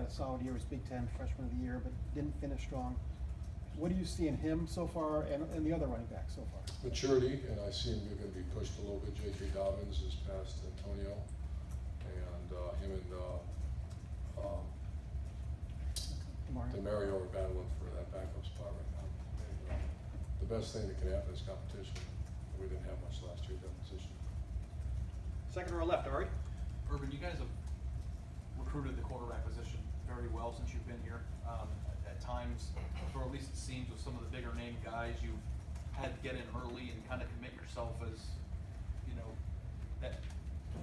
a solid year, was Big Ten Freshman of the Year, but didn't finish strong. What do you see in him so far, and the other running backs so far? Maturity, and I see him going to be pushed a little bit. J.K. Dobbins is past Antonio, and him and Meyer are battling for that backup spot right now. And, the best thing that can happen is competition. We didn't have much last year at that position. Second row left, Ari. Urban, you guys have recruited the quarterback position very well since you've been here. At times, or at least it seems with some of the bigger name guys, you've had to get in early and kind of commit yourself as, you know, that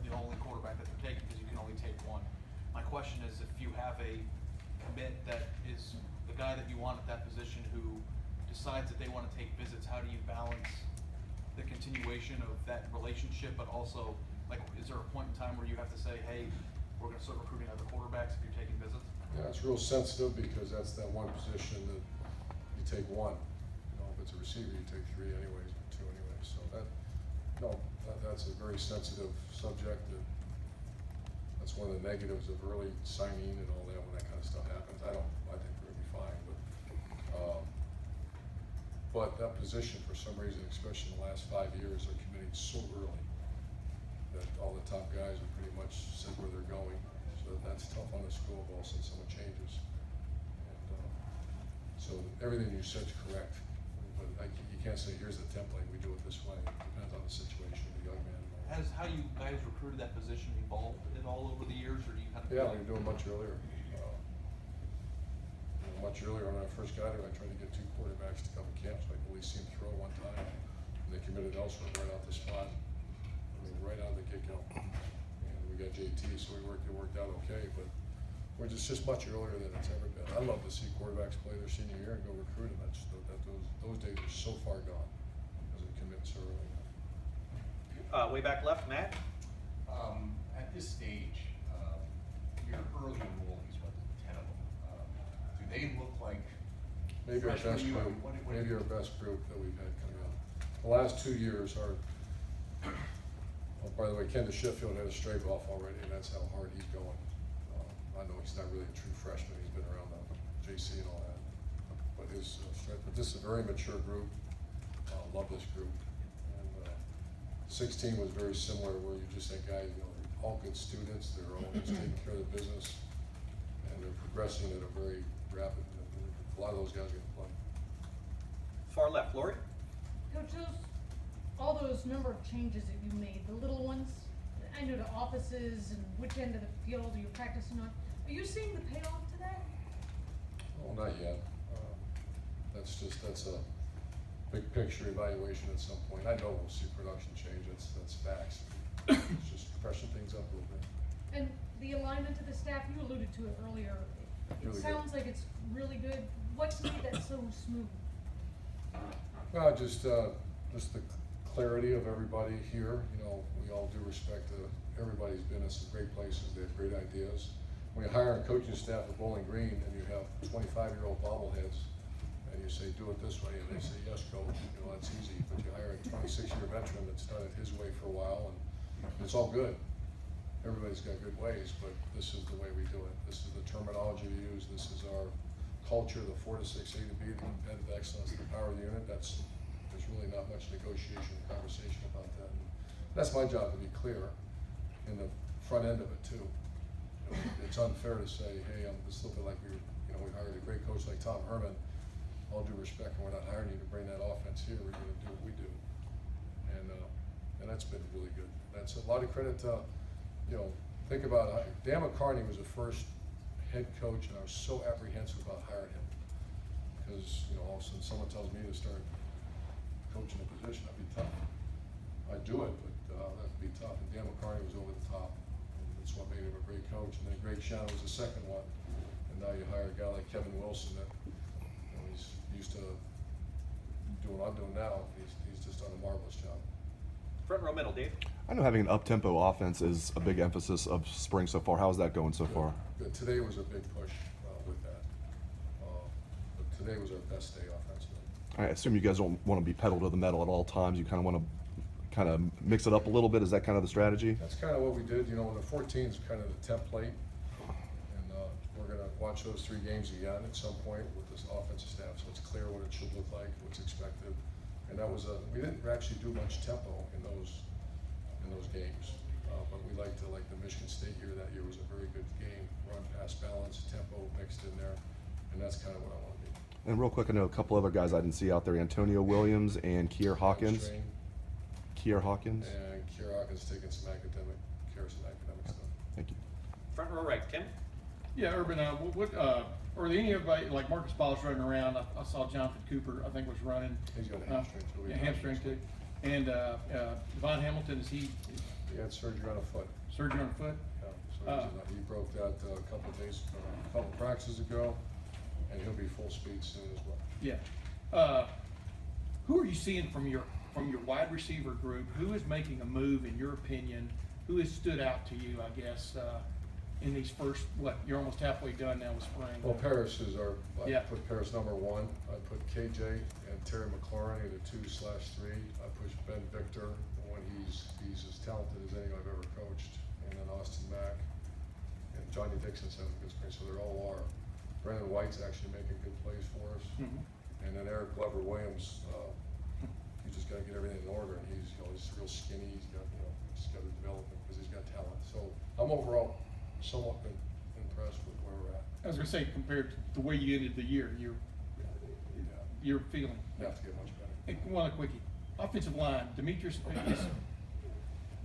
the only quarterback that they're taking because you can only take one. My question is, if you have a commit that is the guy that you want at that position who decides that they want to take visits, how do you balance the continuation of that relationship, but also, like, is there a point in time where you have to say, hey, we're going to start recruiting other quarterbacks if you're taking visits? Yeah, it's real sensitive because that's that one position that you take one. You know, if it's a receiver, you take three anyways, or two anyways. So that's a very sensitive subject. That's one of the negatives of early signing and all that when that kind of stuff happens. I think we're gonna be fine, but that position for some reason, especially in the last 5 years, are committing so early that all the top guys are pretty much said where they're going. So that's tough on the school ball since someone changes. And so everything you said is correct, but you can't say here's the template, we do it this way. It depends on the situation, the young man. And all that. Has how you guys recruited that position evolved at all over the years, or do you kind of? Yeah, we were doing much earlier. Much earlier when I first got here, I tried to get 2 quarterbacks to come to camp so I could at least see them throw one time. And they committed elsewhere right out the spot. I mean, right out of the get-go. And we got JT, so it worked out okay, but we're just much earlier than it's ever been. I love to see quarterbacks play their senior year and go recruit them. Those days are so far gone because they commit so early. Way back left, Matt. At this stage, your early enrollees, what, 10 of them, do they look like Maybe our best freshman group. year? Maybe our best group that we've had coming out. The last 2 years are. Oh, by the way, Ken Sheffield had a stray golf already, and that's how hard he's going. I know he's not really a true freshman; he's been around the JC and all that. But his strength. But this is a very mature group. Love this group. And 16 was very similar, where you just had guys, you know, all good students. They're all just taking care of the business, and they're progressing at a very rapid. A lot of those guys are going to play. Far left, Lori. Coach, all those number of changes that you made, the little ones, I know the offices and which end of the field you're practicing on, are you seeing the payoff to that? Well, not yet. That's a big picture evaluation at some point. I know we'll see production change. That's facts. It's just freshen things up a little bit. And the alignment to the staff, you alluded to it earlier. It Really sounds good. like it's really good. What's made that so smooth? Well, just the clarity of everybody here. You know, we all do respect everybody's been in some great places. They have great ideas. When you hire a coaching staff at Bowling Green and you have 25-year-old bobbleheads, and you say, do it this way, and they say, yes, coach, you know, that's easy. But you hire a 26-year veteran that's done it his way for a while, and it's all good. Everybody's got good ways, but this is the way we do it. This is the terminology we use. This is our culture, the 4 to 6, A to B, the competitive excellence, the power of the unit. There's really not much negotiation or conversation about that. And that's my job, to be clear in the front end of it too. You know, it's unfair to say, hey, it's a little bit like we hired a great coach like Tom Herman. All due respect, and we're not hiring you to bring that offense here. We're going to do what we do, and that's been really good. That's a lot of credit to, think about Dan McCarney was the first head coach, and I was so apprehensive about hiring him because all of a sudden someone tells me to start coaching a position, that'd be tough. I'd do it, but that'd be tough. And Dan McCarney was over the top, and that's what made him a great coach. And then Greg Shannon was the second one, and now you hire a guy like Kevin Wilson that he's used to doing what I'm doing now. He's just done a marvelous job. Front row middle, Dave. I know having an up-tempo offense is a big emphasis of spring so far. How's that going so far? Good. Today was a big push with that. But today was our best day offensively. I assume you guys don't want to be pedal to the metal at all times. You kind of want to mix it up a little bit. Is that kind of the strategy? That's kind of what we did. The 14 is kind of the template, and we're going to watch those 3 games again at some point with this offensive staff, so it's clear what it should look like, what's expected. And that was we didn't actually do much tempo in those games, but we liked like the Michigan State year. That year was a very good game, run, pass, balance, tempo mixed in there, and that's kind of what I want to be. And real quick, I know a couple other guys I didn't see out there: Antonio Williams and Kier Hawkins. Strain, Kier Hawkins. and Kier Hawkins taking some academic stuff. Thank you. Front row right, Tim? Yeah, Urban, are there any everybody, like Marcus Ball's running around, I saw Jonathan Cooper, I think was running. He's got a hamstring too. Yeah, hamstring too. And, Devon Hamilton, is he He had surgery on a foot. surgery on foot? Yeah, so he broke that a couple of practices ago, and he'll be full speed soon as well. Yeah. Who are you seeing from your wide receiver group? Who is making a move, in your opinion? Who has stood out to you, I guess, in these first, you're almost halfway done now with spring? Well, Paris is I Yeah. put Paris number 1. I put KJ and Terry McLaurin in the 2/3. I pushed Ben Victor when he's as talented as any I've ever coached, and then Austin Mack and Johnny Dixon's having a good spring, so they're all are. Brandon White's actually making good plays for us, Mhm. and then Eric Glover Williams. You just got to get everything in order, and he's real skinny. He's got to develop him because he's got talent. So I'm overall somewhat impressed with where we're at. I was gonna say, compared to the way you ended the year, you're feeling. We have to get much better. And one quickie, offensive line, Demetrius,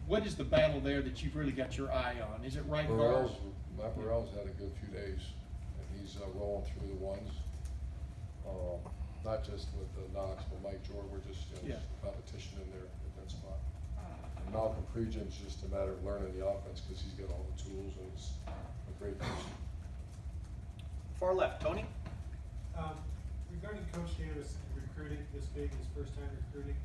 what is the battle there that you've really got your eye on? Is it right guard? Matt Burrell's had a good few days, and he's rolling through the ones. Not just with Knox, but Mike Jordan. We're just Yeah. competition in there at that spot. And Malcolm Pregen's just a matter of learning the offense because he's got all the tools and he's a great person. Far left, Tony? Regarding Coach Davis and recruiting, this being his first time recruiting,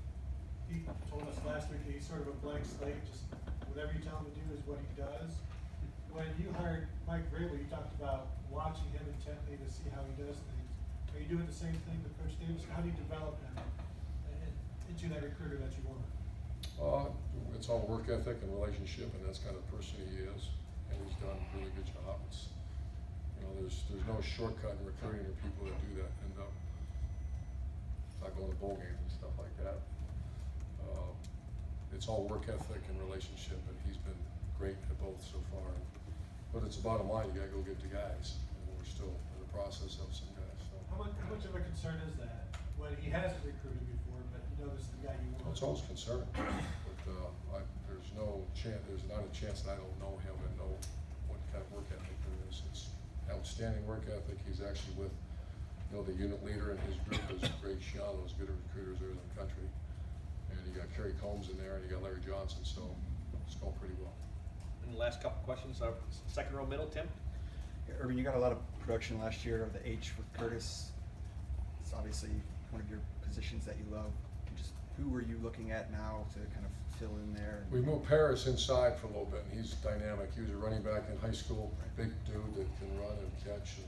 he told us last week that he's sort of a blank slate, just whatever you tell him to do is what he does. When you hired Mike Vrabel, you talked about watching him intently to see how he does things. Are you doing the same thing with Coach Davis? How do you develop him into that recruiter that you want? It's all work ethic and relationship, and that's kind of the person he is, and he's done a really good job. There's no shortcut in recruiting. There are people that do that end up not going to bowl games and stuff like that. It's all work ethic and relationship, and he's been great at both so far. But it's the bottom line, you gotta go get the guys, and we're still in the process of some guys, so. How much of a concern is that when he hasn't recruited before, but you know this is the guy you want? It's always concerning, but there's not a chance that I don't know him and know what kind of work ethic there is. It's outstanding work ethic. He's actually with, the unit leader in his group is Greg Schiano, as good a recruiters there in the country. And you got Kerry Combs in there, and you got Larry Johnson, so it's going pretty well. And the last couple questions, second row middle, Tim? Yeah, Urban, you got a lot of production last year of the H with Curtis. It's obviously one of your positions that you love. Who are you looking at now to kind of fill in there? We moved Paris inside for a little bit, and he's dynamic. He was a running back in high school, big dude that can run and catch, and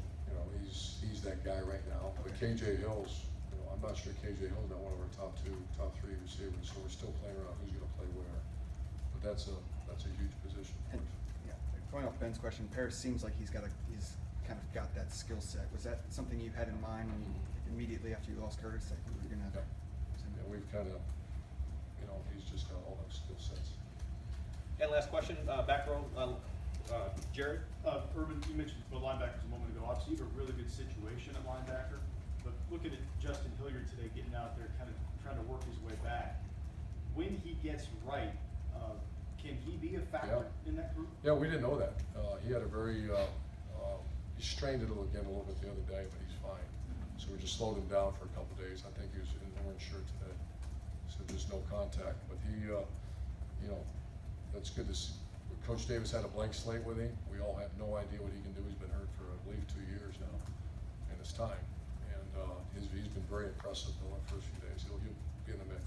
he's that guy right now. But KJ Hill's, I'm not sure KJ Hill's not one of our top 3 receivers, so we're still playing around who's going to play where. But that's a huge position for And, us. yeah, going off Ben's question, Paris seems like he's kind of got that skill set. Was that something you had in mind when you immediately after you lost Curtis that you were gonna? Yeah, we've kind of, he's just got all those skill sets. And last question, back row, Jared? Urban, you mentioned the linebackers a moment ago. Obviously, you have a really good situation at linebacker, but looking at Justin Hilliard today, getting out there, kind of trying to work his way back. When he gets right, can he be a factor in that group? Yeah, we didn't know that. He had a very, he strained it again a little bit the other day, but he's fine. So we just slowed him down for a couple of days. I think he was in an orange shirt today, so just no contact. But he, that's good to see. Coach Davis had a blank slate with him. We all have no idea what he can do. He's been hurt for, I believe, 2 years now, and it's time. And he's been very impressive the first few days. He'll be in the mix.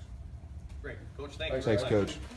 Great. Coach, thank you. Thanks, very much. Coach.